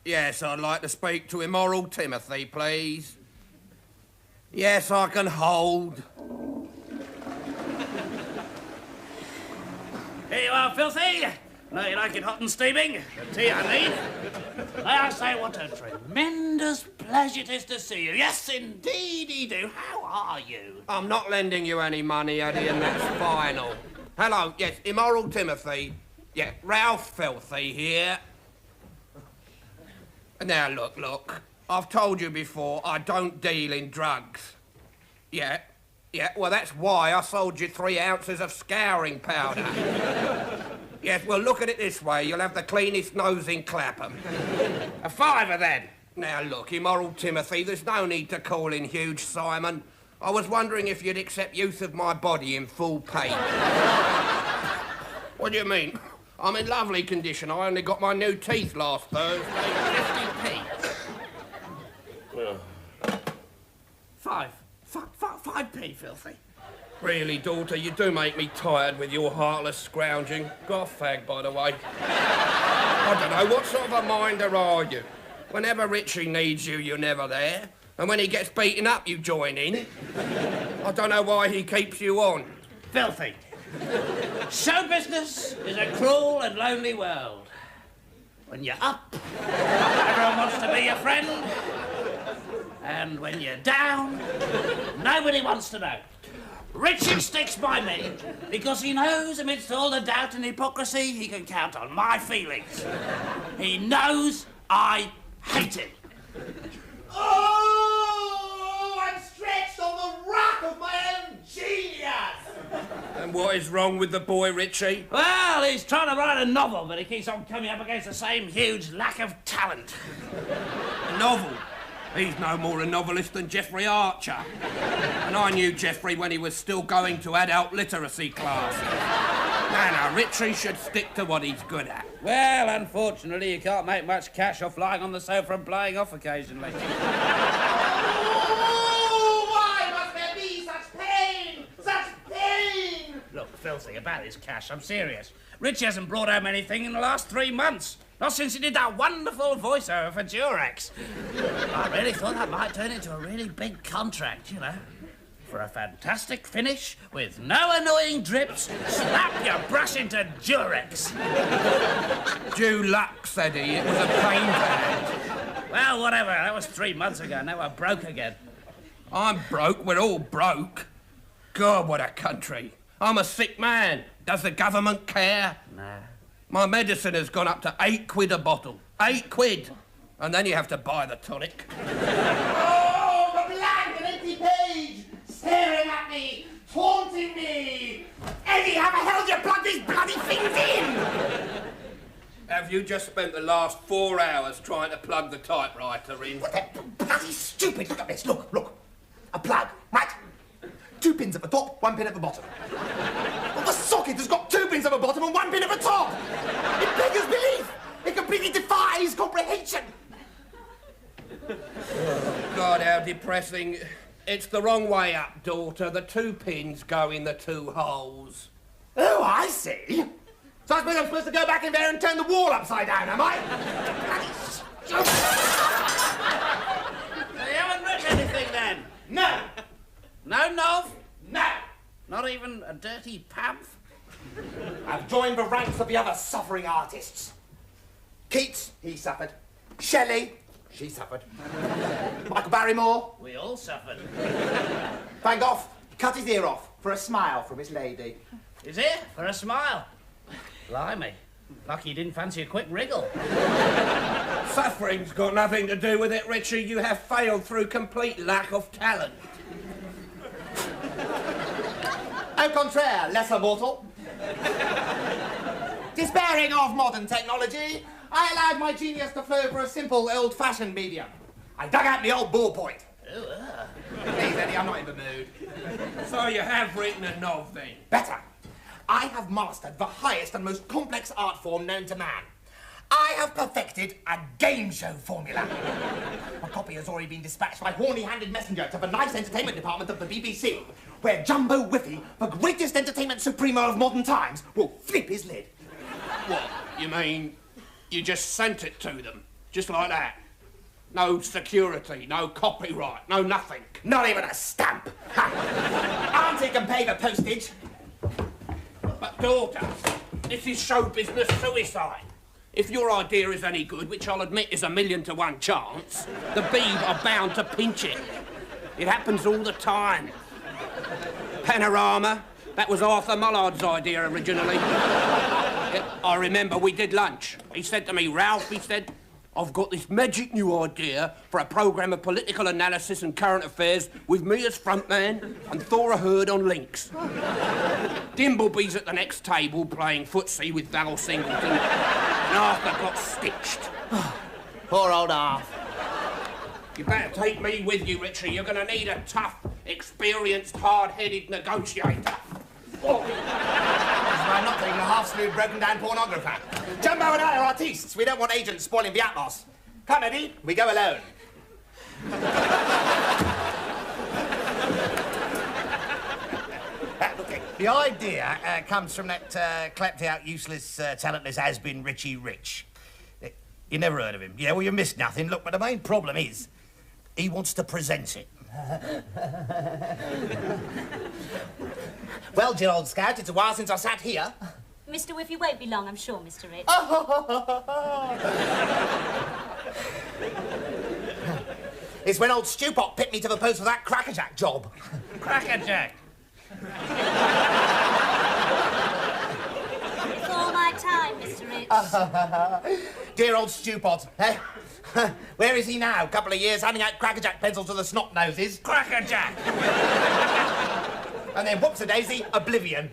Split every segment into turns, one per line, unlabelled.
Yes, I'd like to speak to Immoral Timothy, please. Yes, I can hold.
Here you are, Filthy. Now you like it hot and steaming. The tea, I mean. May I say what a tremendous pleasure it is to see you. Yes, indeedy do. How are you?
I'm not lending you any money, Eddie, and that's final. Hello, yes, Immoral Timothy. Yeah, Ralph Filthy here. Now, look. I've told you before, I don't deal in drugs. Yeah, well, that's why I sold you 3 ounces of scouring powder. Yes, well, look at it this way. You'll have the cleanest nose in Clapham.
A fiver, then.
Now, look, Immoral Timothy, there's no need to call in Huge Simon. I was wondering if you'd accept use of my body in full pay. What do you mean? I'm in lovely condition. I only got my new teeth last Thursday. 50p.
Five p, Filthy.
Really, daughter, you do make me tired with your heartless scrounging. Got a fag, by the way. I don't know, what sort of a minder are you? Whenever Richie needs you, you're never there. And when he gets beaten up, you join in. I don't know why he keeps you on.
Filthy. Show business is a cruel and lonely world. When you're up, everyone wants to be your friend. And when you're down, nobody wants to know. Richard sticks by me because he knows amidst all the doubt and hypocrisy, he can count on my feelings. He knows I hate him.
Oh, I'm stretched on the rock of my own genius!
And what is wrong with the boy, Richie?
Well, he's trying to write a novel, but he keeps on coming up against the same huge lack of talent.
A novel? He's no more a novelist than Geoffrey Archer. And I knew Geoffrey when he was still going to adult literacy classes. Now, Richie should stick to what he's good at.
Well, unfortunately, you can't make much cash off lying on the sofa and playing off occasionally.
Oh, why must there be such pain? Such pain!
Look, Filthy, about his cash, I'm serious. Richie hasn't brought home anything in the last 3 months. Not since he did that wonderful voiceover for Durex. I really thought that might turn into a really big contract, you know. For a fantastic finish, with no annoying drips, slap your brush into Durex.
Dulux, Eddie. It was a pain bag.
Well, whatever. That was 3 months ago. Now we're broke again.
I'm broke. We're all broke. God, what a country. I'm a sick man. Does the government care?
Nah.
My medicine has gone up to £8 a bottle. £8. And then you have to buy the tonic.
Oh, the blank and empty page! Staring at me! Taunting me! Eddie, how the hell do you plug these bloody things in?
Have you just spent the last 4 hours trying to plug the typewriter in?
What the bloody stupid! Look at this, look. A plug, right? 2 pins at the top, 1 pin at the bottom. Well, the socket has got 2 pins at the bottom and 1 pin at the top! It beggars belief! It completely defies comprehension!
Oh, God, how depressing. It's the wrong way up, daughter. The 2 pins go in the 2 holes.
Oh, I see. So I suppose I'm supposed to go back in there and turn the wall upside down, am I?
You haven't read anything, then?
No!
No nov?
No!
Not even a dirty pamphlet?
I've joined the ranks of the other suffering artists. Keats, he suffered. Shelley, she suffered. Michael Barrymore.
We all suffered.
Van Gogh cut his ear off for a smile from his lady.
His ear? For a smile? Blimey. Lucky you didn't fancy a quick wriggle.
Suffering's got nothing to do with it, Richie. You have failed through complete lack of talent.
Au contraire, lesser mortal. Despairing of modern technology, I allowed my genius to flow for a simple, old-fashioned medium. I dug out the old ballpoint. Please, Eddie, I'm not in the mood.
So you have written a novel, then?
Better. I have mastered the highest and most complex art form known to man. I have perfected a game show formula. A copy has already been dispatched by horny-handed messenger to the nice entertainment department of the BBC, where Jumbo Whiffy, the greatest entertainment supremo of modern times, will flip his lid.
What? You mean you just sent it to them? Just like that. No security, no copyright, no nothing.
Not even a stamp. Auntie can pay the postage.
But daughter, this is show business suicide. If your idea is any good, which I'll admit is 1,000,000 to 1 chance, the Beeb are bound to pinch it. It happens all the time. Panorama, that was Arthur Mullard's idea originally. I remember we did lunch. He said to me, Ralph, he said, I've got this magic new idea for a programme of political analysis and current affairs with me as frontman and Thora Hird on links. Dimbleby's at the next table playing footsie with Val Singleton, and Arthur got stitched.
Poor old Arthur.
You better take me with you, Richie. You're going to need a tough, experienced, hard-headed negotiator.
Oh. I'm not taking a half-slewed, broken-down pornographer. Jumbo and I are artistes. We don't want agents spoiling the atmos. Come, Eddie, we go alone. The idea comes from that clapped-out, useless, talentless has-been Richie Rich. You never heard of him. Yeah, well, you missed nothing. Look, but the main problem is he wants to present it. Well, dear old scout, it's a while since I sat here.
Mr. Whiff, you won't be long, I'm sure, Mr. Rich.
It's when old Stewpot picked me to the post for that crackerjack job.
Crackerjack.
It's all my time, Mr. Rich.
Dear old Stewpot. Where is he now? Couple of years handing out crackerjack pencils to the snot noses.
Crackerjack.
And then whoops-a-daisy, oblivion.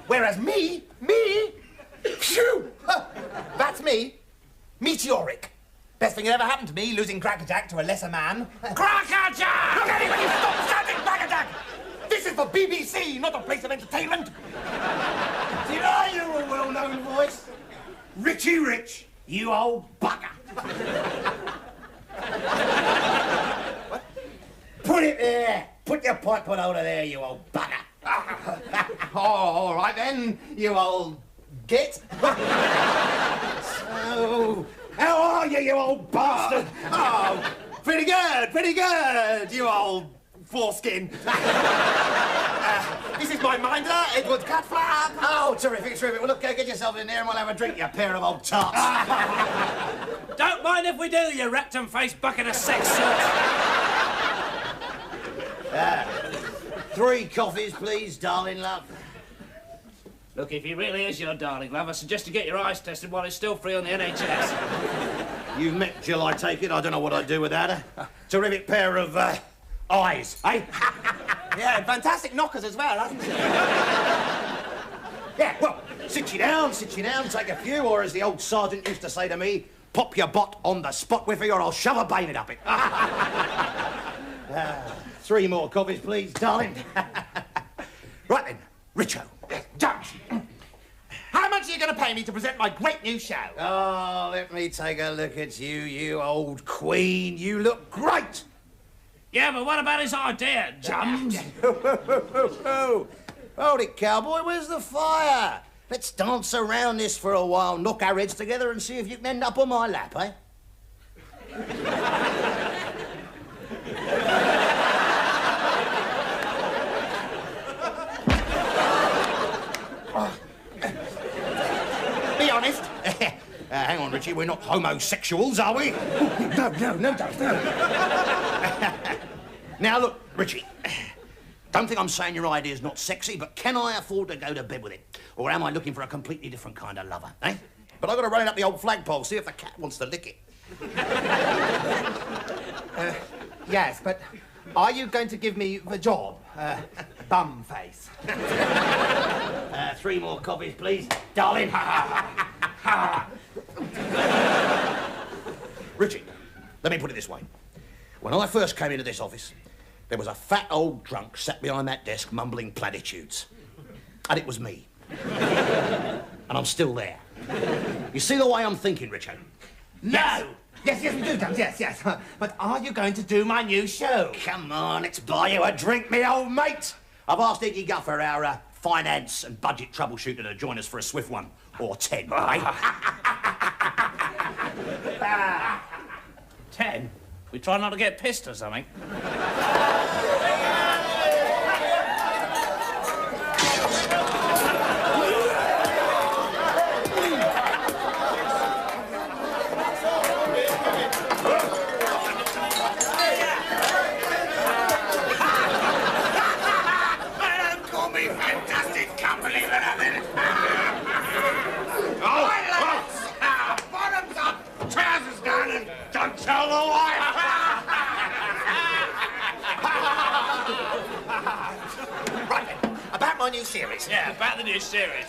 Whereas me, phew, that's me, meteoric. Best thing that ever happened to me, losing crackerjack to a lesser man.
Crackerjack!
Look, anybody stop shouting crackerjack! This is for BBC, not a place of entertainment. Did I hear a well-known voice? Richie Rich, you old bugger. What? Put it there. Put your pipe on over there, you old bugger. Oh, all right then, you old git. So, how are you, you old bastard? Oh, pretty good, you old foreskin. This is my minder, Edward Catflap. Oh, terrific. Well, look, get yourself in there and we'll have a drink, you pair of old tarts.
Don't mind if we do, you rectum-faced bucket of sex sauce.
3 coffees, please, darling love.
Look, if he really is your darling love, I suggest you get your eyes tested while it's still free on the NHS.
You've met Jill, I take it. I don't know what I'd do without her. Terrific pair of eyes, eh?
Yeah, and fantastic knockers as well, hasn't she?
Yeah, well, sit you down, take a few, or as the old sergeant used to say to me, pop your bot on the spot with me or I'll shove a bayonet up it. 3 more coffees, please, darling. Right then, Richo.
Judge, how much are you going to pay me to present my great new show?
Oh, let me take a look at you, you old queen. You look great.
Yeah, but what about his idea, Jums?
Hold it, cowboy. Where's the fire? Let's dance around this for a while, knock our heads together and see if you can end up on my lap, eh?
Be honest.
Hang on, Richie. We're not homosexuals, are we?
No, Dad, no.
Now, look, Richie. Don't think I'm saying your idea's not sexy, but can I afford to go to bed with it? Or am I looking for a completely different kind of lover, eh? But I've got to run it up the old flagpole, see if the cat wants to lick it.
Yes, but are you going to give me the job? Bum face.
3 more coffees, please, darling. Richie, let me put it this way. When I first came into this office, there was a fat old drunk sat behind that desk mumbling platitudes. And it was me. And I'm still there. You see the way I'm thinking, Richard?
No! Yes, we do, Dad, yes. But are you going to do my new show?
Come on, let's buy you a drink, me old mate. I've asked Iggy Guffer, our finance and budget troubleshooter, to join us for a swift one. Or 10, eh?
10? We try not to get pissed or something.
Call me fantastic company, but I'm in. Bottoms up, trousers down, and don't tell the wife. Right then, about my new series.
Yeah, about the new series.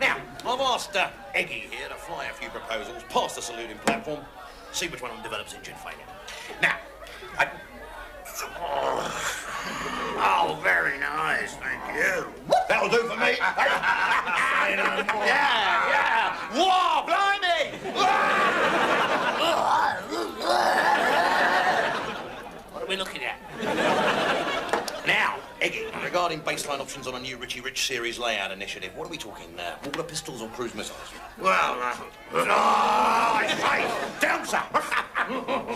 Now, I've asked Eggy here to fly a few proposals past the saluting platform, see which one of them develops engine failure.
Now, oh, very nice, thank you.
That'll do for me.
Yeah. Whoa, blimey!
What are we looking at?
Now, Eggy, regarding baseline options on a new Richie Rich series layout initiative, what are we talking? Water pistols or cruise missiles?
Well, down, sir.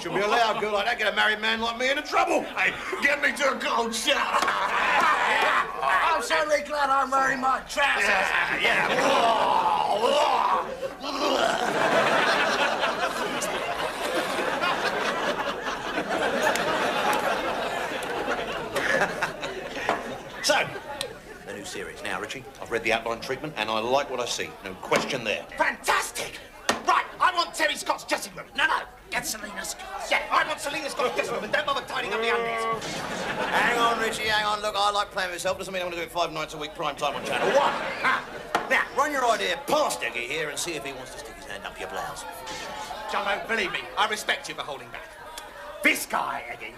Should be allowed, girl like that, get a married man like me into trouble.
Hey, get me to a cold shower. I'm certainly glad I'm wearing my trousers. Yeah.
So, the new series. Now, Richie, I've read the outline treatment and I like what I see. No question there.
Fantastic. Right, I want Terry Scott's dressing room. No, get Selena Scott. Yeah, I want Selena Scott's dressing room, and don't bother tidying up the undies.
Hang on, Richie, hang on. Look, I like playing myself. Doesn't mean I'm going to do it 5 nights a week, prime time on Channel 1. Now, run your idea past Eggy here and see if he wants to stick his hand up your blouse.
Jumbo, believe me, I respect you for holding back. This guy, Eggy.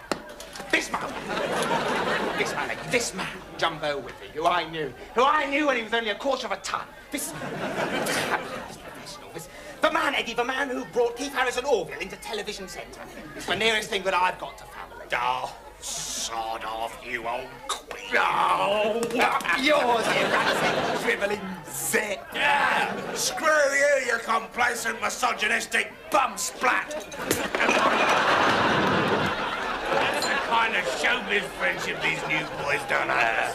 This man. This man, Eggy. This man, Jumbo Whippy, who I knew when he was only a quarter of a ton. This professional. The man, Eggy, the man who brought Keith Harrison Orville into Television Centre. It's the nearest thing that I've got to family.
Oh, sod off, you old queen.
Oh, yours, you rancid, drivelling zit.
Yeah! Screw you, you complacent, misogynistic bum splat! That's the kind of showbiz friendship these new boys don't have.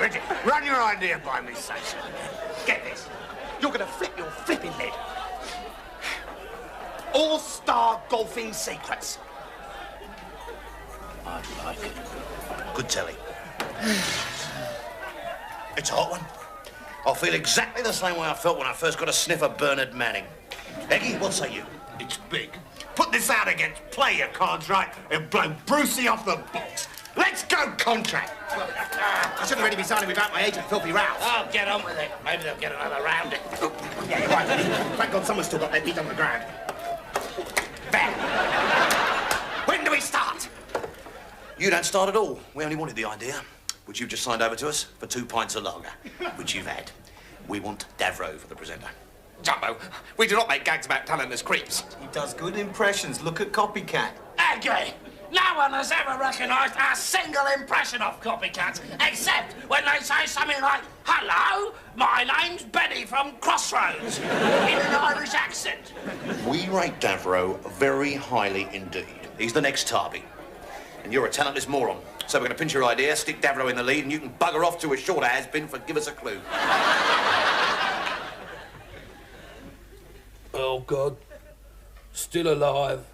Richard, run your idea by me, Sasha. Get this. You're going to flip your flipping lid. All-star golfing secrets.
I like it.
Good telly. It's a hot one. I feel exactly the same way I felt when I first got a sniff of Bernard Manning. Eggy, what say you?
It's big. Put this out against player cards, right? It'll blow Brucey off the box. Let's go contract. I should already be signing without my agent, Filthy Ralph.
Oh, get on with it. Maybe they'll get another round it.
Yeah, right. Thank God someone's still got their feet on the ground. There. When do we start?
You don't start at all. We only wanted the idea, which you've just signed over to us for 2 pints of lager, which you've had. We want Davro for the presenter.
Jumbo, we do not make gags about talentless creeps.
He does good impressions. Look at Copycat.
Aggie! No one has ever recognised a single impression of copycats, except when they say something like, "Hello, my name's Benny from Crossroads," in an Irish accent.
We rate Davro very highly indeed. He's the next Tarby. And you're a talentless moron. So we're going to pinch your idea, stick Davro in the lead, and you can bugger off to a shorter has-been for Give Us a Clue.
Oh, God. Still alive.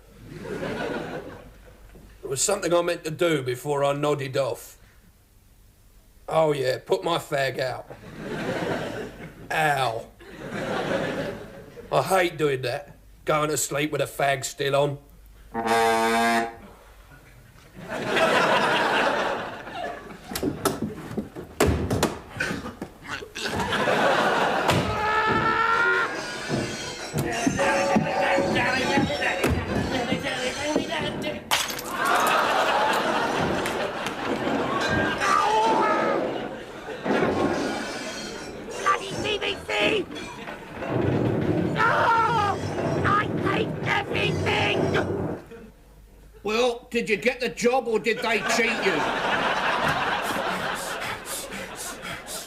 There was something I meant to do before I nodded off. Oh, yeah, put my fag out. Ow. I hate doing that. Going to sleep with a fag still on. Well, did you get the job or did they cheat you?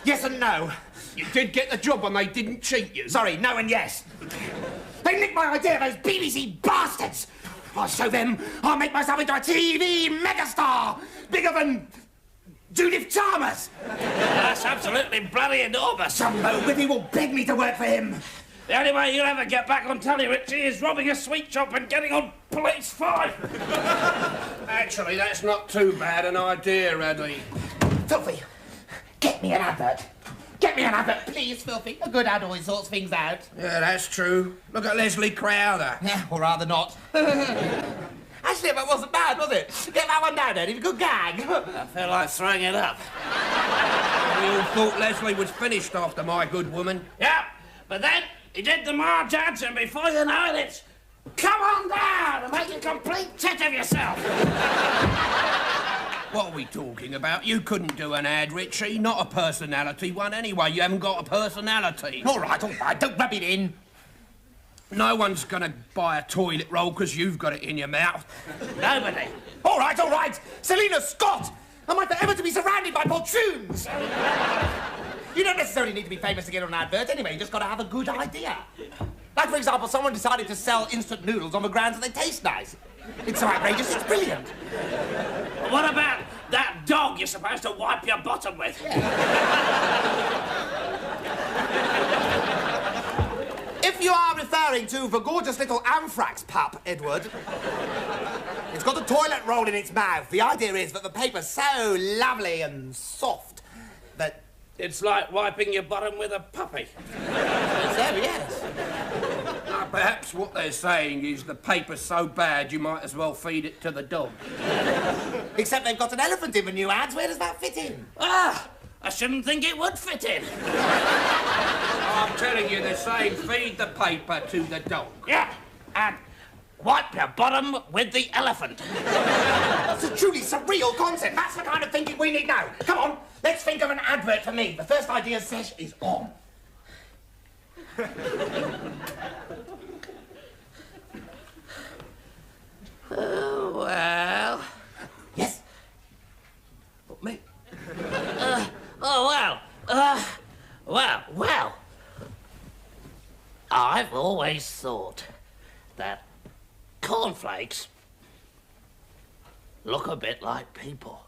Yes and no.
You did get the job and they didn't cheat you.
Sorry, no and yes. They nicked my idea, those BBC bastards. I'll show them. I'll make myself into a TV megastar. Bigger than Judith Chalmers.
That's absolutely bloody enormous.
Some whippy will beg me to work for him.
The only way you'll ever get back on telly, Richie, is robbing a sweet shop and getting on Police 5.
Actually, that's not too bad an idea, Eddie.
Filthy, get me an advert. Get me an advert, please, Filthy. A good ad always sorts things out.
Yeah, that's true. Look at Leslie Crowther.
Yeah, or rather not. Actually, that wasn't bad, was it? Get that one down, Eddie. A good gag.
I feel like throwing it up.
We all thought Leslie was finished after My Good Woman.
Yeah, but then he did the Marge ads, and before you know it, it's come on down and make a complete tit of yourself.
What are we talking about? You couldn't do an ad, Richie. Not a personality one anyway. You haven't got a personality.
All right, don't rub it in.
No one's gonna buy a toilet roll because you've got it in your mouth.
Nobody.
All right. Selina Scott! Am I forever to be surrounded by poltroons? You don't necessarily need to be famous to get on an advert anyway. You just got to have a good idea. Like, for example, someone decided to sell instant noodles on the grounds that they taste nice. It's so outrageous, it's brilliant.
What about that dog you're supposed to wipe your bottom with?
If you are referring to the gorgeous little Anthrax pup, Edward, it's got a toilet roll in its mouth. The idea is that the paper's so lovely and soft that...
It's like wiping your bottom with a puppy.
Yes.
Now, perhaps what they're saying is the paper's so bad you might as well feed it to the dog.
Except they've got an elephant in the new ads. Where does that fit in?
Ah, I shouldn't think it would fit in.
I'm telling you, they're saying feed the paper to the dog.
Yeah, and wipe your bottom with the elephant.
That's a truly surreal concept. That's the kind of thinking we need now. Come on, let's think of an advert for me. The first idea sesh is on.
Oh, well.
Yes? What, me?
Well. I've always thought that cornflakes look a bit like people.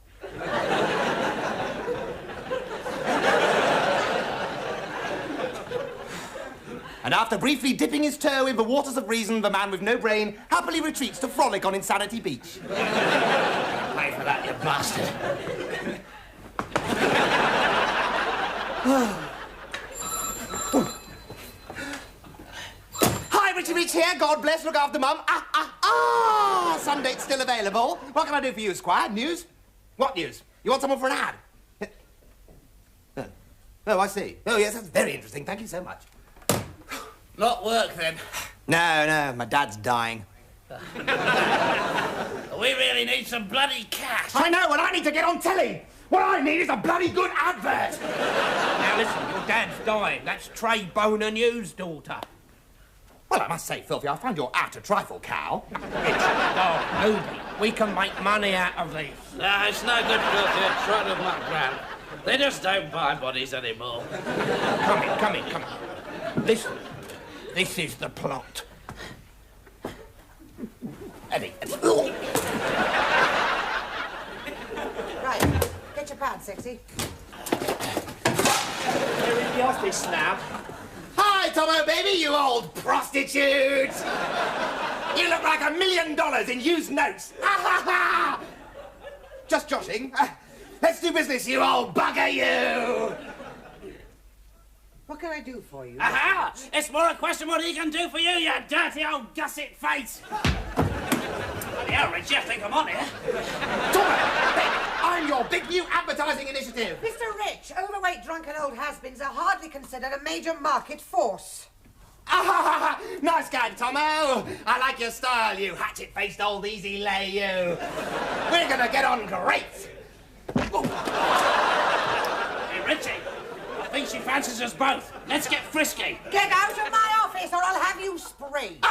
And after briefly dipping his toe in the waters of reason, the man with no brain happily retreats to frolic on Insanity Beach.
Pay for that, you bastard.
Hi, Richie Rich here. God bless. Look after Mum. Sundate's still available. What can I do for you, Squire? News? What news? You want someone for an ad? Oh, I see. Oh, yes, that's very interesting. Thank you so much.
Not work, then.
No, my dad's dying.
We really need some bloody cash.
I know, and I need to get on telly. What I need is a bloody good advert.
Now listen, your dad's dying. That's Trey Boner News' daughter.
Well, I must say, Filthy, I find your act a trifle, Cal.
Oh, Ruby, we can make money out of these.
No, it's no good, Filthy. Trying to muck round. They just don't buy bodies anymore.
Come in. Listen, this is the plot.
Eddie.
Right, get your pad, sexy.
You're in the office now. Hi, Tomo, baby, you old prostitute! You look like $1 million in used notes. Just joshing. Let's do business, you old bugger, you!
What can I do for you?
Aha! It's more a question what he can do for you, you dirty old gusset face! Bloody hell, Richie, I think I'm on here.
Tomo, baby, I'm your big new advertising initiative.
Mr. Rich, overweight, drunken old has-beens are hardly considered a major market force.
Nice gag, Tomo. I like your style, you hatchet-faced old easy lay, you. We're gonna get on great.
Hey, Richie, I think she fancies us both. Let's get frisky.
Get out of my office or I'll have you sprayed.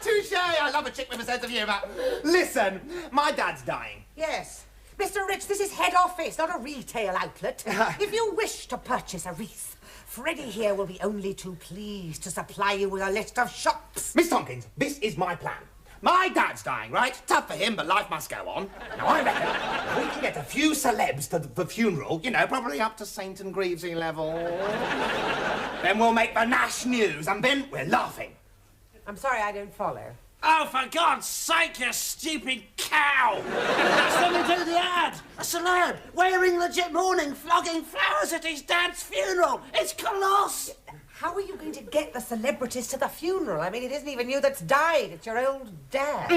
Touche! I love a chick with a sense of humour. Listen, my dad's dying.
Yes. Mr. Rich, this is head office, not a retail outlet. If you wish to purchase a wreath, Freddie here will be only too pleased to supply you with a list of shops.
Miss Tompkins, this is my plan. My dad's dying, right? Tough for him, but life must go on. Now, I reckon we can get a few celebs to the funeral, you know, probably up to St. and Greavesy level. Then we'll make the Nash News, and then we're laughing.
I'm sorry I don't follow.
Oh, for God's sake, you stupid cow! That's when we do the ad. A celeb wearing legit mourning, flogging flowers at his dad's funeral. It's colossal.
How are you going to get the celebrities to the funeral? I mean, it isn't even you that's died. It's your old dad.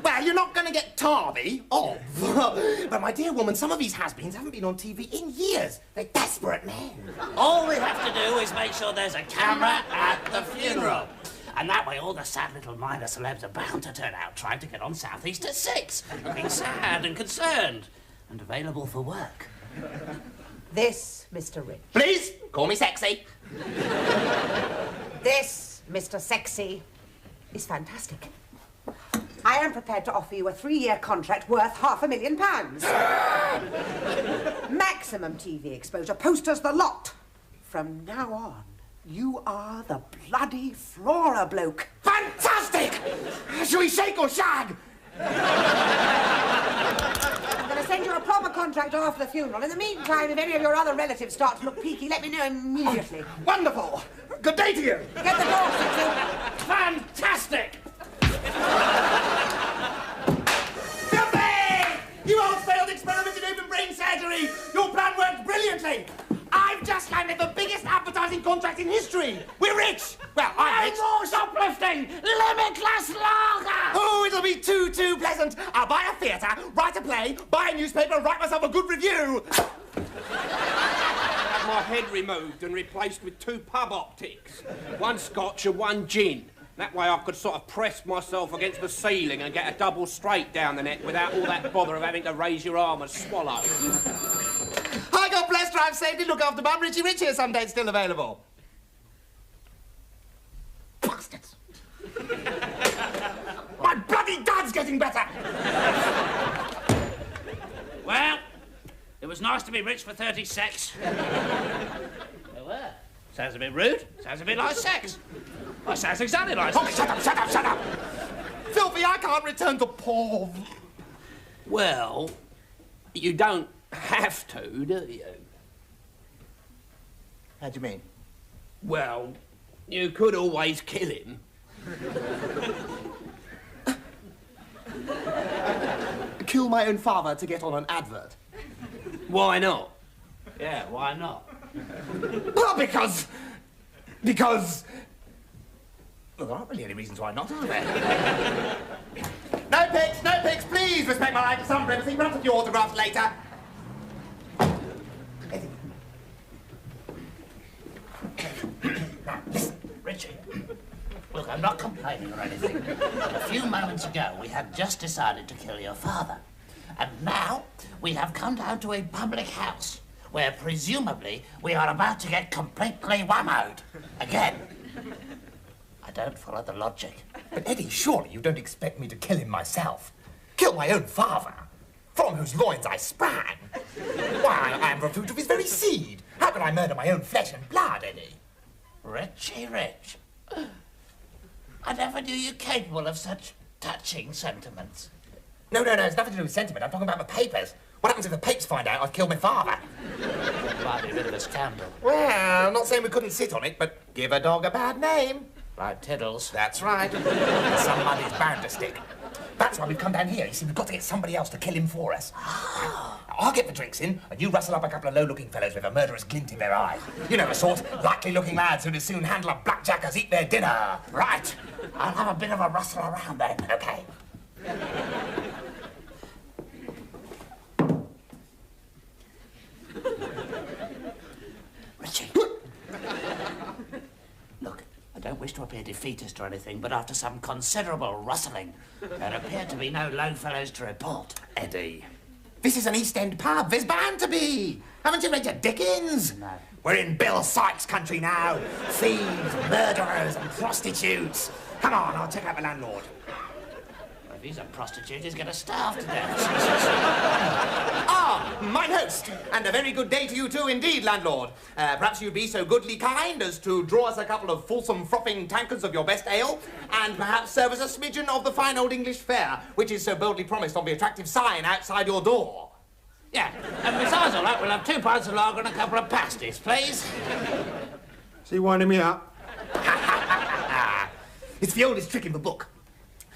Well, you're not going to get Tarby, but my dear woman, some of these has-beens haven't been on TV in years. They're desperate men.
All we have to do is make sure there's a camera at the funeral. And that way all the sad little minor celebs are bound to turn out trying to get on South East at 6, looking sad and concerned and available for work.
This, Mr. Rich.
Please, call me sexy.
This, Mr. Sexy, is fantastic. I am prepared to offer you a 3-year contract worth £500,000. Maximum TV exposure, posters the lot. From now on, you are the bloody Flora bloke.
Fantastic! Shall we shake or shag?
I'm going to send you a proper contract after the funeral. In the meantime, if any of your other relatives start to look peaky, let me know immediately.
Wonderful! Good day to you!
Get the door, Sexy.
Fantastic!
Filthy! You old failed experiment in open brain surgery! Your plan worked brilliantly! I've just landed the biggest advertising contract in history! We're rich! Well, I'm rich.
more shoplifting! Limitless lager!
Oh, it'll be too pleasant. I'll buy a theatre, write a play, buy a newspaper, and write myself a good review.
Had my head removed and replaced with 2 pub optics. 1 scotch and 1 gin. That way I could sort of press myself against the ceiling and get a double straight down the neck without all that bother of having to raise your arm and swallow.
I got blessed drive safely, look after Mum. Richie Rich here someday, still available. Bastards. My bloody dad's getting better.
Well, it was nice to be rich for 30 secs. They were. Sounds a bit rude. Sounds a bit like sex. Well, sounds exactly like sex.
Oh, shut up. Filthy, I can't return to Paul.
Well, you don't have to, do you?
How do you mean?
Well, you could always kill him.
Kill my own father to get on an advert.
Why not?
Yeah, why not?
Well, because... Well, there aren't really any reasons why not, are there? No pics, please respect my right to some privacy. Run up your autographs later.
Now, listen, Richie. Look, I'm not complaining or anything. A few moments ago, we had just decided to kill your father. And now, we have come down to a public house where, presumably, we are about to get completely whammoed. Again. I don't follow the logic.
But, Eddie, surely you don't expect me to kill him myself. Kill my own father, from whose loins I sprang. Why, I am the fruit of his very seed. How can I murder my own flesh and blood, Eddie?
Richie Rich. I never knew you capable of such touching sentiments.
No, it's nothing to do with sentiment. I'm talking about the papers. What happens if the papers find out I've killed my father?
Might be a bit of a scandal.
Well, I'm not saying we couldn't sit on it, but give a dog a bad name.
Like Tiddles.
That's right. Some money's bound to stick. That's why we've come down here. You see, we've got to get somebody else to kill him for us. Now, I'll get the drinks in, and you rustle up a couple of low-looking fellows with a murderous glint in their eye. You know the sort, likely-looking lads who'd as soon handle a blackjack as eat their dinner.
Right. I'll have a bit of a rustle around then, okay? Richie. Look, I don't wish to appear defeatist or anything, but after some considerable rustling, there appear to be no lone fellows to report.
Eddie, this is an East End pub. There's bound to be. Haven't you read your Dickens?
No.
We're in Bill Sykes' country now. Thieves, murderers, and prostitutes. Come on, I'll check out the landlord.
If he's a prostitute, he's going to starve to death.
Ah, mine host, and a very good day to you too indeed, landlord. Perhaps you'd be so goodly kind as to draw us a couple of fulsome frothing tankards of your best ale, and perhaps serve us a smidgen of the fine old English fare, which is so boldly promised on the attractive sign outside your door.
Yeah, and besides all that, we'll have 2 pints of lager and a couple of pasties, please.
So you winding me up?
It's the oldest trick in the book.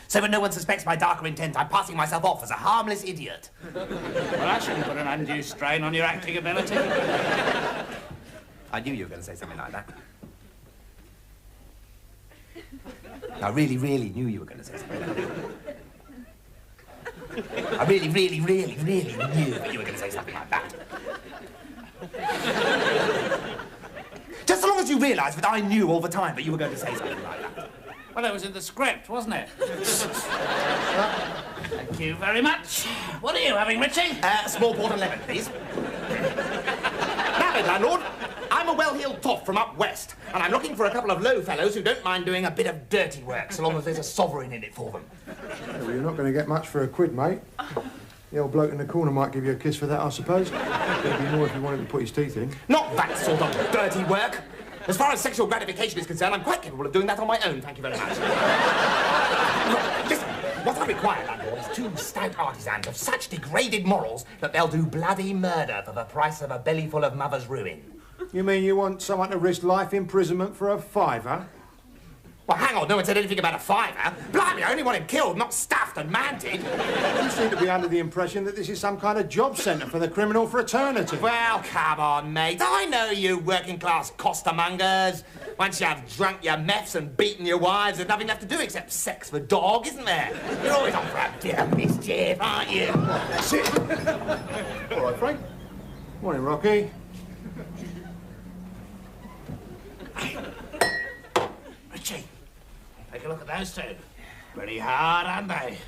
So that no one suspects my darker intent, I'm passing myself off as a harmless idiot.
Well, that shouldn't put an undue strain on your acting ability.
I knew you were going to say something like that. I really, really knew you were going to say something like that. I really, really, really, really knew that you were going to say something like that. Just so long as you realise that I knew all the time that you were going to say something like that.
Well, it was in the script, wasn't it? Thank you very much. What are you having, Richie?
Small port and lemon, please. Now then, landlord, I'm a well-heeled toff from up west, and I'm looking for a couple of low fellows who don't mind doing a bit of dirty work, so long as there's a sovereign in it for them.
Well, you're not going to get much for a quid, mate. The old bloke in the corner might give you a kiss for that, I suppose. There'd be more if you wanted to put his teeth in.
Not that sort of dirty work. As far as sexual gratification is concerned, I'm quite capable of doing that on my own, thank you very much. Listen, what I require, landlord, is 2 stout artisans of such degraded morals that they'll do bloody murder for the price of a bellyful of mother's ruin.
You mean you want someone to risk life imprisonment for a fiver?
Well, hang on, no one said anything about a fiver. Blimey, I only want him killed, not stuffed and manted.
You seem to be under the impression that this is some kind of job centre for the criminal fraternity.
Well, come on, mate. I know you working-class costermongers. Once you have drunk your meths and beaten your wives, there's nothing left to do except sex the dog, isn't there? You're always on for a bit of mischief, aren't you?
That's it. All right, Frank. Morning, Rocky.
Richie, take a look at those 2. Pretty hard, aren't they?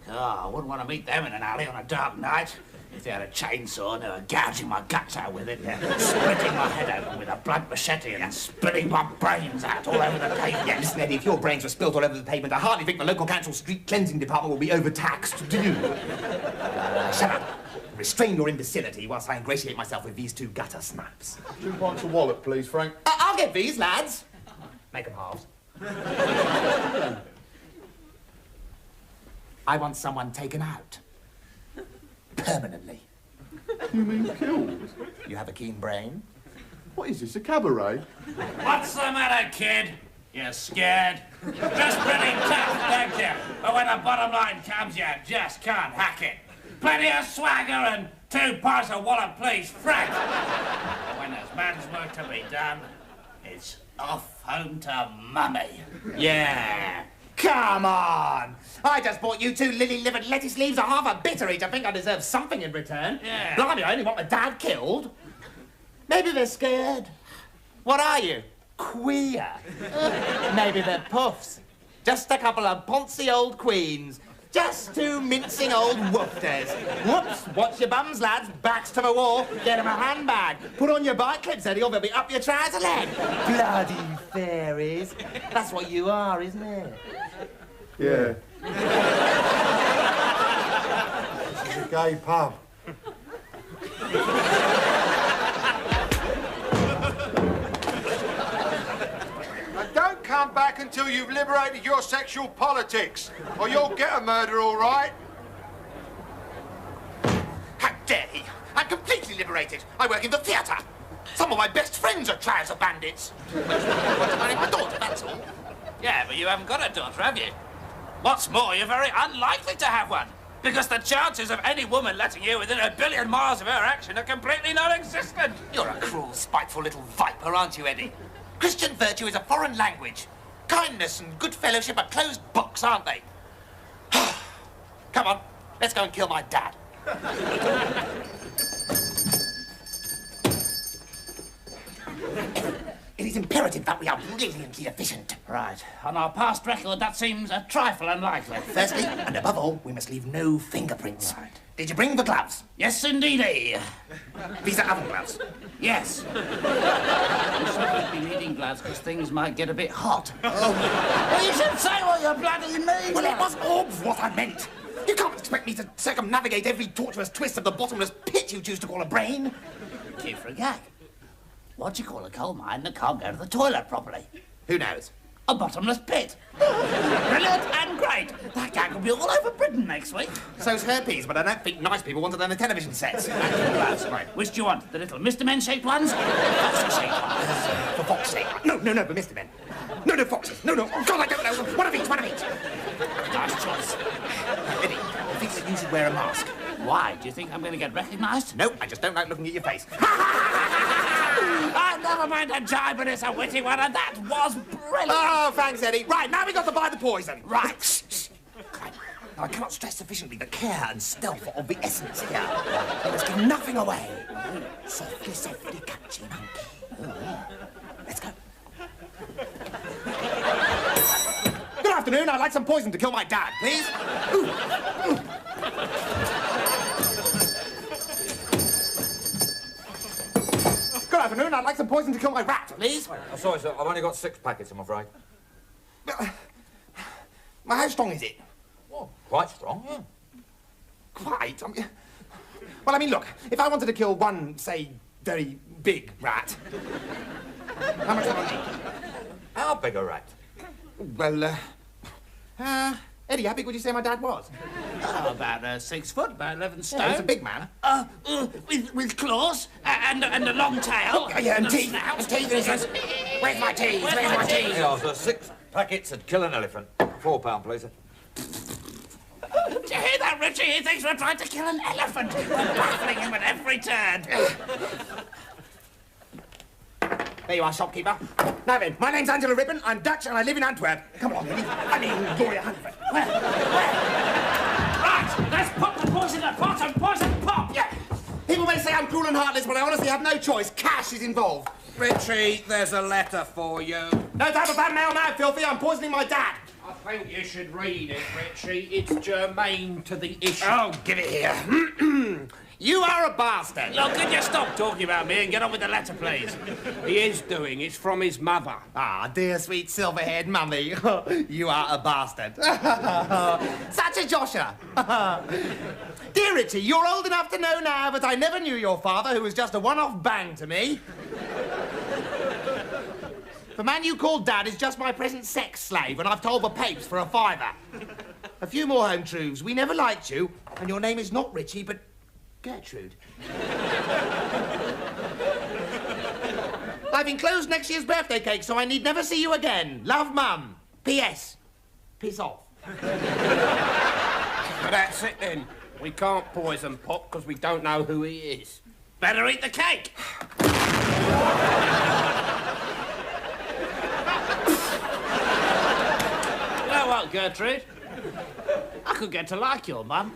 Oh, I wouldn't want to meet them in an alley on a dark night. If they had a chainsaw and they were gouging my guts out with it, splitting my head open with a blunt machete and spitting my brains out all over the pavement.
Yeah, listen, Eddie, if your brains were spilt all over the pavement, I hardly think the local council street cleansing department will be overtaxed, do you? Shut up. Restrain your imbecility whilst I ingratiate myself with these 2 gutter snaps.
2 pints of wallet, please, Frank.
I'll get these, lads. Make them halves. I want someone taken out. Permanently.
You mean killed?
You have a keen brain?
What is this, a cabaret?
What's the matter, kid? You're scared? Just pretty tough, don't you? But when the bottom line comes, you just can't hack it. Plenty of swagger and 2 pints of wallet, please, Frank. When there's man's work to be done, it's off home to mummy.
Yeah. Come on! I just bought you 2 lily-livered lettuce leaves a half a bitter each. I think I deserve something in return.
Yeah.
Blimey, I only want my dad killed. Maybe they're scared. What are you? Queer. Maybe they're puffs. Just a couple of poncy old queens. Just 2 mincing old woofters. Whoops, watch your bums, lads. Backs to the wall. Get them a handbag. Put on your bike clips, Eddie, or they'll be up your trouser leg. Bloody fairies. That's what you are, isn't it?
Yeah. This is a gay pub. And don't come back until you've liberated your sexual politics, or you'll get a murder, all right?
How dare he? I'm completely liberated. I work in the theatre. Some of my best friends are trouser bandits. I want to marry my daughter, that's all.
Yeah, but you haven't got a daughter, have you? What's more, you're very unlikely to have one. Because the chances of any woman letting you within 1 billion miles of her action are completely non-existent.
You're a cruel, spiteful little viper, aren't you, Eddie? Christian virtue is a foreign language. Kindness and good fellowship are closed books, aren't they? Come on, let's go and kill my dad. Eddie, is imperative that we are brilliantly efficient.
Right. On our past record, that seems a trifle unlikely.
Firstly, and above all, we must leave no fingerprints.
Right.
Did you bring the gloves?
Yes, indeedy.
These are oven gloves.
Yes. We should be needing gloves because things might get a bit hot. Oh. Well, you should say what you bloody mean.
Well, it was obvious what I meant. You can't expect me to circumnavigate every tortuous twist of the bottomless pit you choose to call a brain.
You forget. What do you call a coal mine that can't go to the toilet properly?
Who knows?
A bottomless pit. Brilliant and great. That gag will be all over Britain next week.
So's herpes, but I don't think nice people want it on the television sets.
Gloves, right. Which do you want? The little Mr. Men-shaped ones? Foxy-shaped ones.
For Fox's sake. No, for Mr. Men. No, Foxes. No. Oh, God, I don't know. One of each.
Nice choice.
Eddie, I think that you should wear a mask.
Why? Do you think I'm going to get recognised?
No, I just don't like looking at your face.
Never mind a jibe, but it's a witty one, and that was brilliant.
Oh, thanks, Eddie. Right, now we've got to buy the poison.
Right.
Shh. Now, I cannot stress sufficiently that care and stealth are of the essence here. We must give nothing away. Softly, catchy monkey. Let's go. Good afternoon. I'd like some poison to kill my dad, please. Ooh. Good afternoon. I'd like some poison to kill my rat, please.
I'm sorry, sir. I've only got 6 packets, I'm afraid.
Well, how strong is it?
Well, quite strong, yeah.
Quite? Well, I mean, look, if I wanted to kill one, say, very big rat, how much would I need?
How big a rat?
Well, Eddie, how big would you say my dad was?
Oh, about 6 foot, about 11 stone.
Yeah, he's a big man.
With claws and a long tail.
Oh, yeah, and teeth.
Snout.
And teeth. And he says, where's my teeth? Where's my teeth?
Yeah, so 6 packets would kill an elephant. £4, please, sir.
Do you hear that, Richie? He thinks we're trying to kill an elephant. We're baffling him at every turn.
There you are, shopkeeper. Now then, my name's Angela Ribbon, I'm Dutch, and I live in Antwerp. Come along, Eddie. I mean, Gloria Huntford.
Where? Right, let's pop the poison in the pot and poison pop.
Yeah. People may say I'm cruel and heartless, but I honestly have no choice. Cash is involved.
Richie, there's a letter for you.
No time for bad mail now, filthy. I'm poisoning my dad.
I think you should read it, Richie. It's germane to the issue.
Oh, give it here. You are a bastard.
Look, could you stop talking about me and get on with the letter, please?
He is doing. It's from his mother.
Ah, dear sweet silver-haired mummy. You are a bastard. Such a josher. Dear Richie, you're old enough to know now, but I never knew your father, who was just a one-off bang to me. The man you call Dad is just my present sex slave, and I've told the papes for a £5. A few more home truths. We never liked you, and your name is not Richie, but Gertrude. I've enclosed next year's birthday cake, so I need never see you again. Love, Mum. P.S. Piss off.
That's it then. We can't poison Pop because we don't know who he is.
Better eat the cake. You know what, Gertrude? I could get to like your mum.